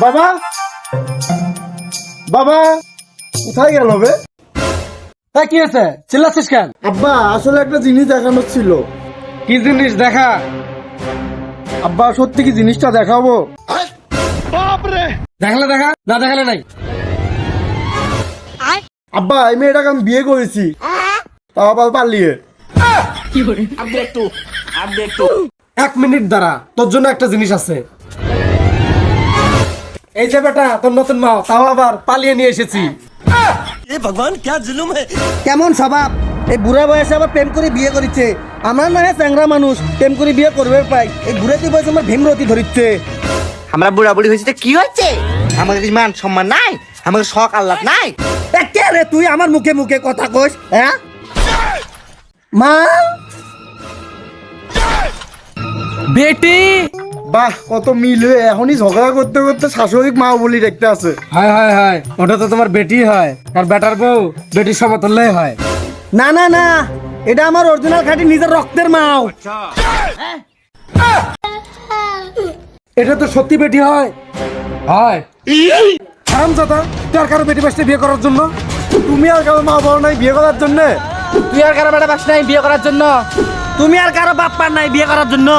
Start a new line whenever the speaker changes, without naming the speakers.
বাবা বাবা কোথায় গেল বে?
তা কি হয়েছে, চিল্লাচ্ছিস কেন?
আব্বা আসলে একটা জিনিস দেখানোর ছিল।
কি জিনিস দেখা?
আব্বা সত্যি কি জিনিসটা দেখাবো?
দেখালে দেখা, না দেখালে নাই।
আব্বা এই মেয়েটাকে আমি বিয়ে করেছি, তাও আবার পালিয়ে।
1 মিনিট দাঁড়া, তোর জন্য একটা জিনিস আছে। এই যে বেটা তোর নতুন মা, তাও আবার পালিয়ে নিয়ে এসেছি।
কেমন স্বভাব, এই বুড়া বয়সে আবার প্রেম করে বিয়ে করিচ্ছে। আমরা না হয় চ্যাংরা মানুষ, প্রেম করে বিয়ে করবে পাই, এই বুড়াতি বয়সে আমার ভীমরতি ধরিচ্ছে।
আমরা বুড়া বুড়ি হয়েছে কি হচ্ছে? আমাদের কি মান সম্মান নাই? আমাদের শখ আল্লাহ নাই?
কে রে তুই আমার মুখে মুখে কথা কইস? হ্যাঁ মা,
বেটি।
বাহ কত মিল হয়ে এখনই ঝগড়া করতে করতে শাশুড়ি মা বলি দেখতে আছে।
হায় হায় হায়, ওটা তো তোমার বেটি হয়, আর বেটার বউ বেটির সমতুল্যই হয়।
না না না, এটা আমার অরিজিনাল খাঁটি নিজের রক্তের মাও।
এটা তো সত্যি বেটি হয়। হয় হারামজাদা, তুই আর কারো বেটি বাসতে বিয়ে করার জন্য?
তুমি আর কারো মা বড় নাই বিয়ে করার জন্য?
তুই আর কারো বেটা বাস নাই বিয়ে করার জন্য? তুমি আর কারো বাপ পার নাই বিয়ে করার জন্য?